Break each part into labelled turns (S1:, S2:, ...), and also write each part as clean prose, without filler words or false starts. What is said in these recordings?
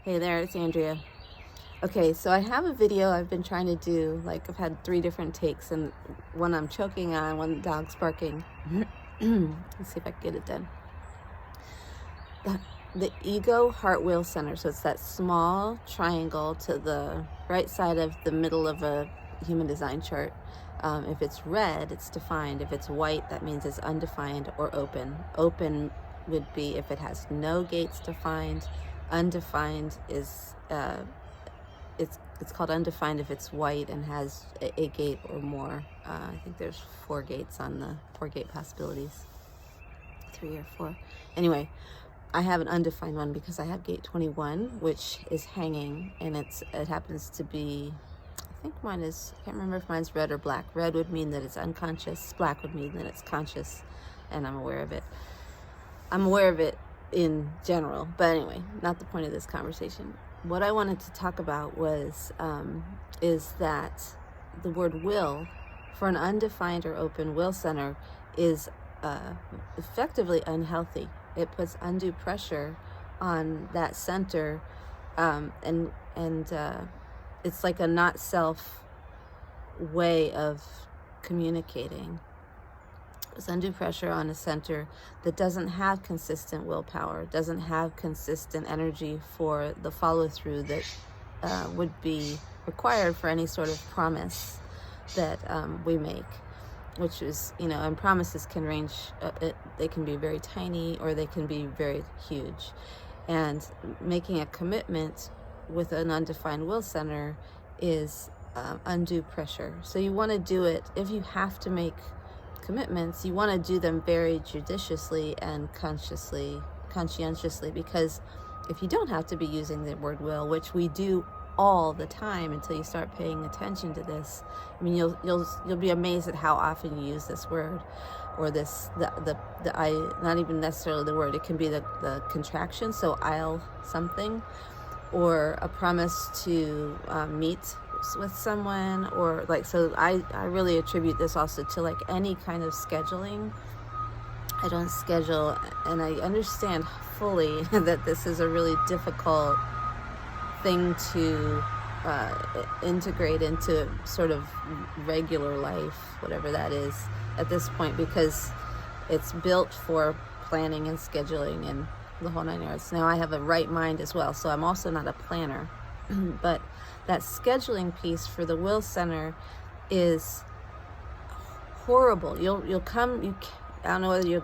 S1: Hey there, it's Andrea. Okay, so I have a video I've been trying to do. Like, I've had 3 different takes, and one I'm choking on, one the dog's barking. Let's see if I can get it done. The Ego Heart Wheel Center. So it's that small triangle to the right side of the middle of a human design chart. If it's red, it's defined. If it's white, that means it's undefined or open. Open would be if it has no gates defined. Undefined is it's called undefined if it's white and has a gate or more. I think there's 4 gates on the 4 gate possibilities, 3 or 4. Anyway, I have an undefined one because I have gate 21, which is hanging, and it happens to be, I think mine is, I can't remember if mine's red or black. Red would mean that it's unconscious. Black would mean that it's conscious, and I'm aware of it. I'm aware of it in general, but anyway, not the point of this conversation. What I wanted to talk about was is that the word will for an undefined or open will center is effectively unhealthy. It puts undue pressure on that center, and it's like a not self way of communicating. It's undue pressure on a center that doesn't have consistent willpower, doesn't have consistent energy for the follow through that would be required for any sort of promise that we make, which is, and promises can range, they can be very tiny or they can be very huge. And making a commitment with an undefined will center is undue pressure. So you want to do it, if you have to make commitments, you want to do them very judiciously and conscientiously, because if you don't have to be using the word will, which we do all the time until you start paying attention to this, I mean, you'll be amazed at how often you use this word, or this the I, not even necessarily the word, it can be the contraction, so I'll something, or a promise to meet with someone, or like, so I really attribute this also to like any kind of scheduling. I don't schedule, and I understand fully that this is a really difficult thing to integrate into sort of regular life, whatever that is at this point, because it's built for planning and scheduling and the whole 9 yards. Now I have a right mind as well, so I'm also not a planner. But that scheduling piece for the will center is horrible. You'll come, I don't know whether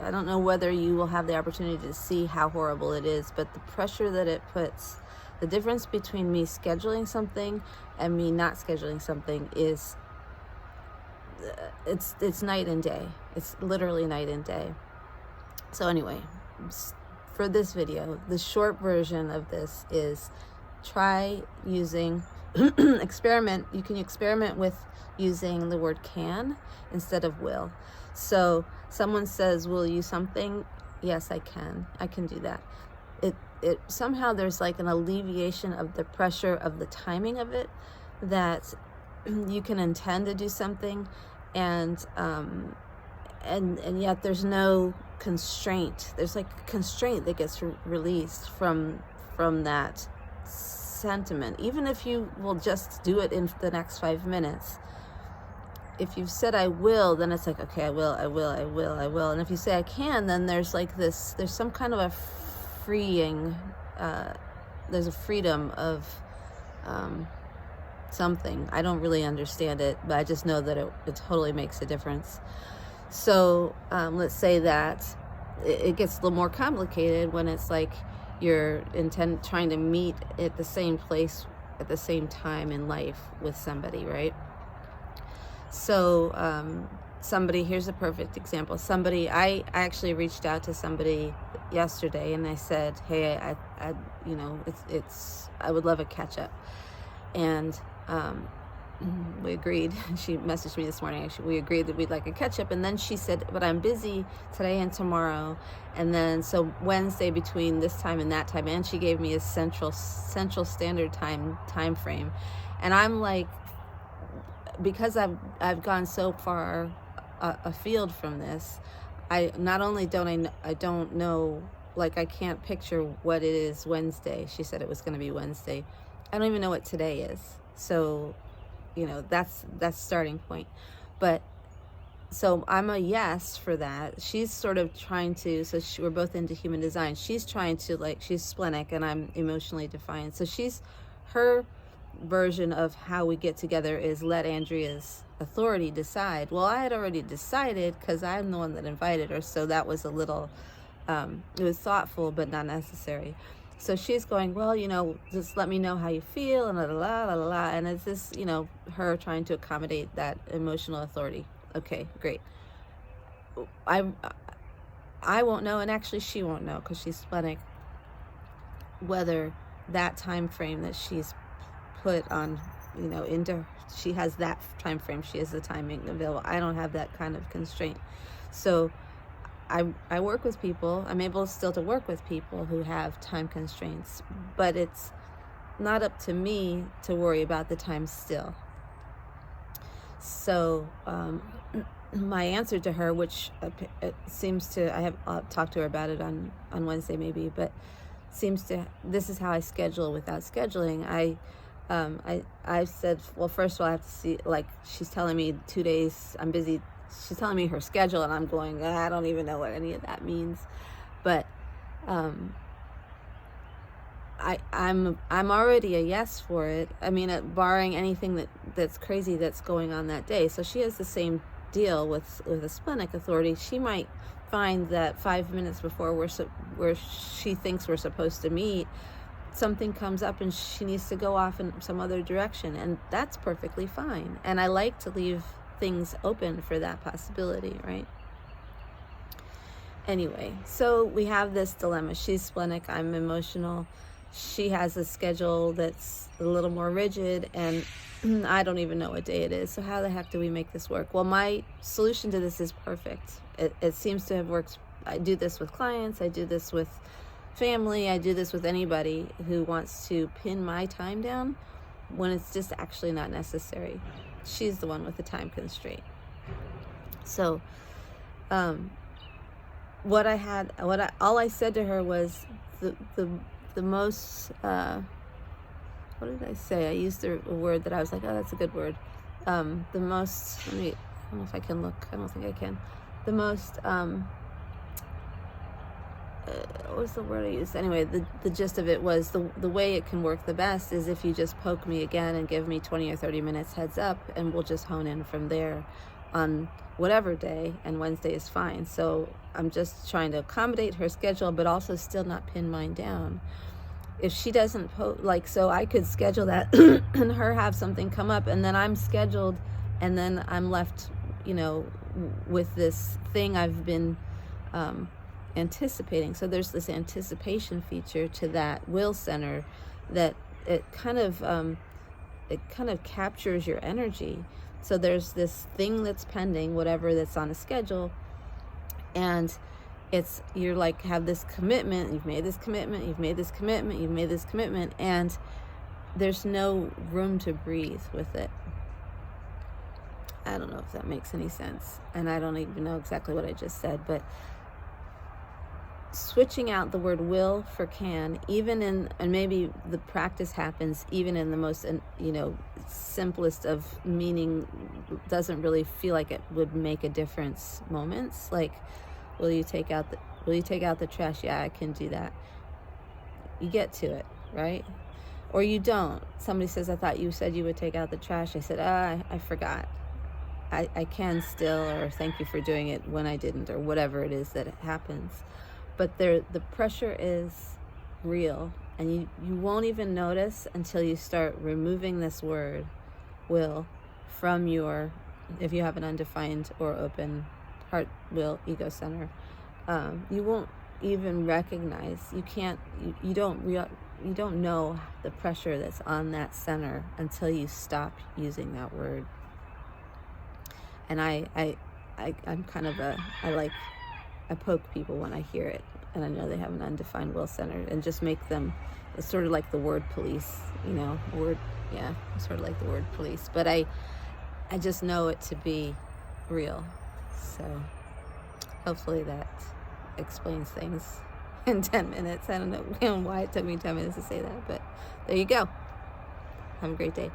S1: I don't know whether you will have the opportunity to see how horrible it is, but the pressure that it puts, the difference between me scheduling something and me not scheduling something is, it's night and day. It's literally night and day. So anyway, for this video, the short version of this is try using, experiment. You can experiment with using the word can instead of will. So someone says, will you something? Yes, I can do that. It somehow there's like an alleviation of the pressure of the timing of it, that you can intend to do something, and yet there's no constraint. There's like a constraint that gets released from that sentiment. Even if you will just do it in the next 5 minutes, if you've said I will, then it's like, okay, I will. And if you say I can, then there's like this, there's some kind of a freeing, there's a freedom of something. I don't really understand it, but I just know that it totally makes a difference. So let's say that it gets a little more complicated when it's like you're trying to meet at the same place at the same time in life with somebody, right? So somebody, here's a perfect example. Somebody, I actually reached out to somebody yesterday, and I said, hey, I I would love a catch up, and we agreed. She messaged me this morning, actually. We agreed that we'd like a catch up, and then she said, but I'm busy today and tomorrow, and then so Wednesday between this time and that time, and she gave me a central standard time frame. And I'm like, because I've gone so far afield from this, I not only don't know like, I can't picture what it is Wednesday. She said it was going to be Wednesday. I don't even know what today is. So, that's starting point. But so I'm a yes for that. She's sort of trying to, we're both into human design. She's trying to, like, she's splenic and I'm emotionally defiant. So her version of how we get together is let Andrea's authority decide. Well, I had already decided because I'm the one that invited her. So that was a little, it was thoughtful, but not necessary. So she's going, well, just let me know how you feel, and la la la la la. And it's this, her trying to accommodate that emotional authority. Okay, great. I won't know, and actually she won't know because she's splenic, whether that time frame that she's put on, she has that time frame. She has the timing available. I don't have that kind of constraint. So I work with people. I'm able still to work with people who have time constraints, but it's not up to me to worry about the time still. So my answer to her, which it seems to, I have talked to her about it on Wednesday maybe, but this is how I schedule without scheduling. I said, well, first of all, I have to see, like, she's telling me 2 days I'm busy. She's telling me her schedule, and I'm going, I don't even know what any of that means. But I'm already a yes for it. I mean, barring anything that's crazy that's going on that day. So she has the same deal with a splenic authority. She might find that 5 minutes before where she thinks we're supposed to meet, something comes up and she needs to go off in some other direction, and that's perfectly fine. And I like to leave things open for that possibility, right? Anyway, so we have this dilemma. She's splenic, I'm emotional. She has a schedule that's a little more rigid, and I don't even know what day it is. So how the heck do we make this work? Well, my solution to this is perfect. It seems to have worked. I do this with clients. I do this with family. I do this with anybody who wants to pin my time down when it's just actually not necessary. She's the one with the time constraint. So all I said to her was the most, what did I say? I used a word that I was like, oh, that's a good word. The most, I don't know if I can look. I don't think I can. The most, what was the word I used? Anyway, the gist of it was the way it can work the best is if you just poke me again and give me 20 or 30 minutes heads up, and we'll just hone in from there on whatever day, and Wednesday is fine. So I'm just trying to accommodate her schedule, but also still not pin mine down. If she doesn't so I could schedule that and her have something come up, and then I'm scheduled, and then I'm left, with this thing I've been anticipating. So there's this anticipation feature to that will center that it kind of captures your energy. So there's this thing that's pending, whatever that's on a schedule, and you're like, have this commitment, you've made this commitment, you've made this commitment, you've made this commitment, and there's no room to breathe with it. I don't know if that makes any sense, and I don't even know exactly what I just said, but switching out the word will for can, and maybe the practice happens even in the most, simplest of meaning, doesn't really feel like it would make a difference moments. Like, will you take out the trash? Yeah, I can do that. You get to it, right? Or you don't. Somebody says, I thought you said you would take out the trash. I said, I forgot. I can still, or thank you for doing it when I didn't, or whatever it is that happens. But the pressure is real, and you won't even notice until you start removing this word, will, from if you have an undefined or open heart, will, ego center. You won't even recognize, you don't know the pressure that's on that center until you stop using that word. And I'm kind of I poke people when I hear it, and I know they have an undefined will center, and just make them sort of like the word police, sort of like the word police. But I just know it to be real. So hopefully that explains things. in 10 minutes. I don't know why it took me 10 minutes to say that, but there you go. Have a great day.